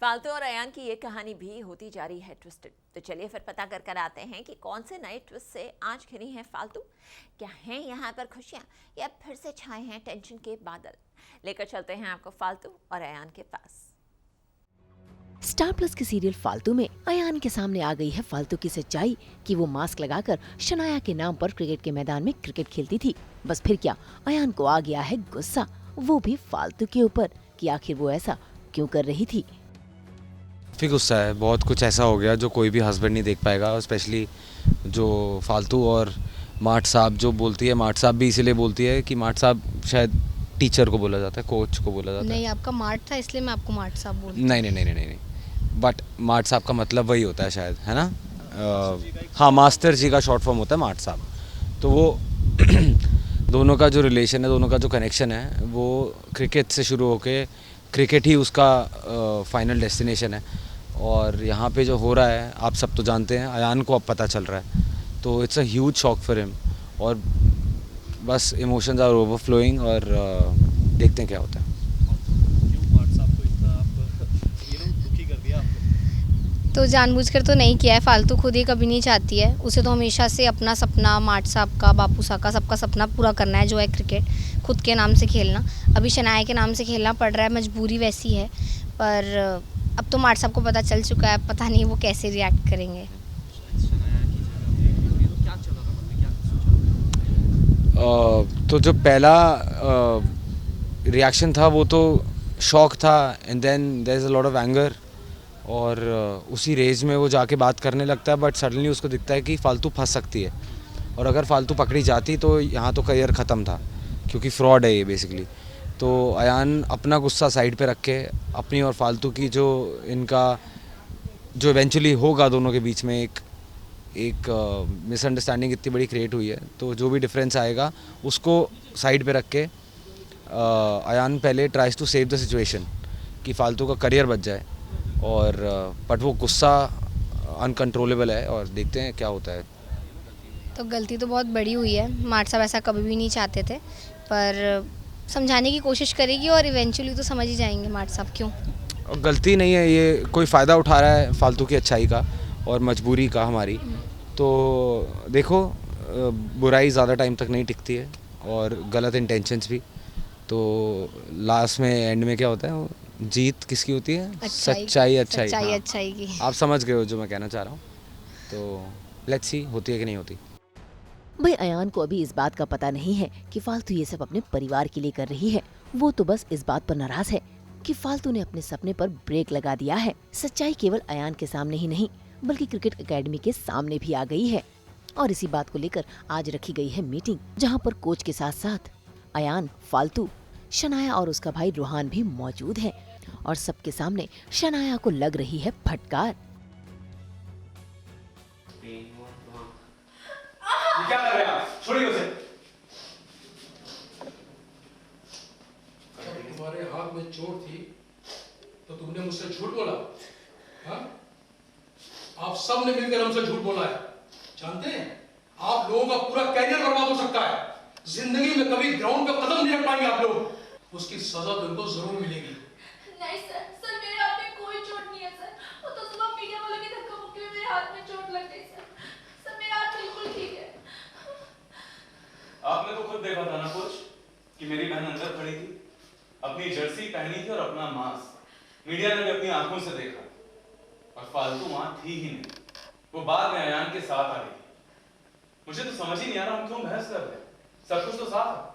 फालतू और अयान की ये कहानी भी होती जा रही है ट्विस्टेड। तो चलिए फिर पता कर आते हैं कि कौन से नए ट्विस्ट से आज घिरी हैं फालतू। क्या हैं यहाँ पर खुशियाँ या फिर से छाए हैं टेंशन के बादल। लेकर चलते हैं आपको फालतू और अयान के पास। स्टार प्लस के सीरियल फालतू में अयान के सामने आ गई है फालतू की सच्चाई कि वो मास्क लगाकर शनाया के नाम पर क्रिकेट के मैदान में क्रिकेट खेलती थी। बस फिर क्या, अयान को आ गया है गुस्सा, वो भी फालतू के ऊपर कि आखिर वो ऐसा क्यों कर रही थी। काफ़ी गुस्सा है, बहुत कुछ ऐसा हो गया जो कोई भी हस्बैंड नहीं देख पाएगा, और स्पेशली जो फालतू और मार्ट साहब जो बोलती है। मार्ट साहब भी इसीलिए बोलती है कि मार्ट साहब शायद टीचर को बोला जाता है, कोच को बोला जाता है। नहीं, आपका मार्ट था इसलिए मैं आपको मार्ट साहब बोलती। नहीं, बट मार्ट साहब का मतलब वही होता है शायद, है ना। हाँ, मास्टर जी का शॉर्ट फॉर्म होता है मार्ट साहब। तो वो दोनों का जो रिलेशन है, दोनों का जो कनेक्शन है, वो क्रिकेट से शुरू होके क्रिकेट ही उसका फाइनल डेस्टिनेशन है। और यहाँ पे जो हो रहा है आप सब तो जानते हैं, अयान को अब पता चल रहा है, तो it's a huge shock for him. और बस इमोशंस आर ओवरफ्लोइंग, और देखते हैं क्या होता है। तो जानबूझकर तो नहीं किया है, फालतू खुद ही कभी नहीं चाहती है। उसे तो हमेशा से अपना सपना, मार्ट साहब का, बापू साहब का, सबका सपना पूरा करना है, जो है क्रिकेट, खुद के नाम से खेलना। अभी शनाया के नाम से खेलना पड़ रहा है, मजबूरी वैसी है। पर अब तो मार्ट साहब को पता चल चुका है, पता नहीं वो कैसे रिएक्ट करेंगे। तो जो पहला रिएक्शन था वो तो शॉक था, and then there is a lot of anger, और उसी रेज में वो जाके बात करने लगता है। बट सडनली उसको दिखता है कि फालतू फंस सकती है, और अगर फालतू पकड़ी जाती तो यहाँ तो करियर ख़त्म था, क्योंकि फ्रॉड है ये बेसिकली। तो अयान अपना गुस्सा साइड पे रख के अपनी और फालतू की जो इनका जो इवेंचुअली होगा दोनों के बीच में एक मिसअंडरस्टैंडिंग इतनी बड़ी क्रिएट हुई है, तो जो भी डिफरेंस आएगा उसको साइड पे रख के अयान पहले tries to save the situation कि फालतू का करियर बच जाए। और बट वो गुस्सा अनकंट्रोलेबल है, और देखते हैं क्या होता है। तो गलती तो बहुत बड़ी हुई है, मार्ट साहब ऐसा कभी भी नहीं चाहते थे, पर समझाने की कोशिश करेगी और इवेंचुअली तो समझ ही जाएंगे मार्ट साहब क्यों। और गलती नहीं है, ये कोई फ़ायदा उठा रहा है फालतू की अच्छाई का और मजबूरी का हमारी। तो देखो, बुराई ज़्यादा टाइम तक नहीं टिकती है, और गलत इंटेंशंस भी। तो लास्ट में एंड में क्या होता है, जीत किसकी होती है? सच्चाई अच्छाई। हाँ, अच्छाई की। आप समझ गए हो जो मैं कहना चाह रहा हूँ। तो लेट्स सी होती है कि नहीं होती। भाई अयान को अभी इस बात का पता नहीं है कि फालतू ये सब अपने परिवार के लिए कर रही है। वो तो बस इस बात पर नाराज है कि फालतू ने अपने सपने पर ब्रेक लगा दिया है। सच्चाई केवल अयान के सामने ही नहीं, बल्कि क्रिकेट एकेडमी के सामने भी आ गई है। और इसी बात को लेकर आज रखी गई है मीटिंग, जहाँ पर कोच के साथ साथ अयान, फालतू, शनाया और उसका भाई रूहान भी मौजूद है। और सबके सामने शनाया को लग रही है फटकार। ये क्या कर रहे हैं आप? छोड़िए उसे। तुम्हारे हाथ में चोट थी तो तुमने मुझसे झूठ बोला? हाँ? आप सब ने मिलकर हमसे झूठ बोला है। जानते हैं, आप लोगों का पूरा कैरियर बर्बाद हो सकता है। जिंदगी में कभी ग्राउंड पे कदम नहीं रख पाएंगे आप लोग। उसकी सजा तो इनको जरूर मिलेगी। नहीं सर, मेरे हाथ में कोई चोट नहीं है सर। वो तो सुबह मीडिया वालों की धक्का मुक्की में मेरे हाथ में चोट लग गई सर, मेरा हाथ बिल्कुल ठीक है। आपने तो खुद देखा था ना कोच कि मेरी बहन अंदर खड़ी थी, अपनी जर्सी पहनी थी और अपना मास्क। मीडिया ने भी अपनी आंखों से देखा, और फालतू वहां थी ही नहीं। वो बाद में अयान के साथ आ गई। मुझे तो समझ ही नहीं आ रहा हम क्यों बहस कर रहे हैं, सब कुछ तो साफ है।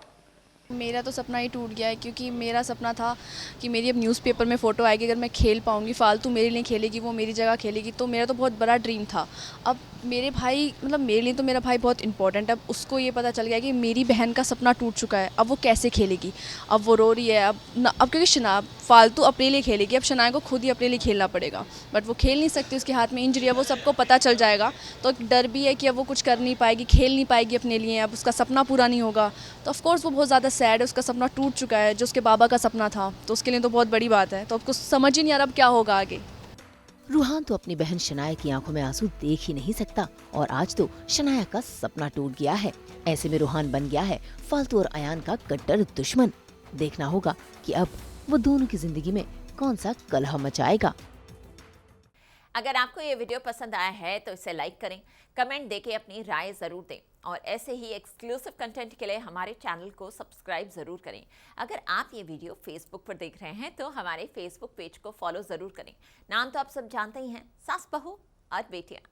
मेरा तो सपना ही टूट गया है, क्योंकि मेरा सपना था कि मेरी अब न्यूज़पेपर में फ़ोटो आएगी, अगर मैं खेल पाऊँगी, फालतू मेरे लिए खेलेगी, वो मेरी जगह खेलेगी। तो मेरा तो बहुत बड़ा ड्रीम था। अब मेरे भाई, मतलब मेरे लिए तो मेरा भाई बहुत इंपॉर्टेंट है। अब उसको ये पता चल गया कि मेरी बहन का सपना टूट चुका है, अब वो कैसे खेलेगी। अब वो रो रही है, अब क्योंकि फालतू अपने लिए खेलेगी, अब शनाया को खुद ही अपने लिए खेलना पड़ेगा। बट वो खेल नहीं सकती, उसके हाथ में इंजरी है, वो सबको पता चल जाएगा। तो एक डर भी है कि अब वो कुछ कर नहीं पाएगी, खेल नहीं पाएगी अपने लिए, अब उसका सपना पूरा नहीं होगा। तो ऑफकोर्स वो बहुत ज़्यादा सैड है, उसका सपना टूट चुका है, जो उसके बाबा का सपना था। तो उसके लिए तो बहुत बड़ी बात है। तो अब कुछ समझ ही नहीं आ रहा अब क्या होगा आगे। रूहान तो अपनी बहन शनाया की आंखों में आंसू देख ही नहीं सकता, और आज तो शनाया का सपना टूट गया है। ऐसे में रूहान बन गया है फालतू और अयान का कट्टर दुश्मन। देखना होगा कि अब वो दोनों की जिंदगी में कौन सा कलह मचाएगा। अगर आपको ये वीडियो पसंद आया है तो इसे लाइक करें, कमेंट देके अपनी राय ज़रूर दें और ऐसे ही एक्सक्लूसिव कंटेंट के लिए हमारे चैनल को सब्सक्राइब ज़रूर करें। अगर आप ये वीडियो फेसबुक पर देख रहे हैं तो हमारे फेसबुक पेज को फॉलो ज़रूर करें। नाम तो आप सब जानते ही हैं, सास बहू और बेटियाँ।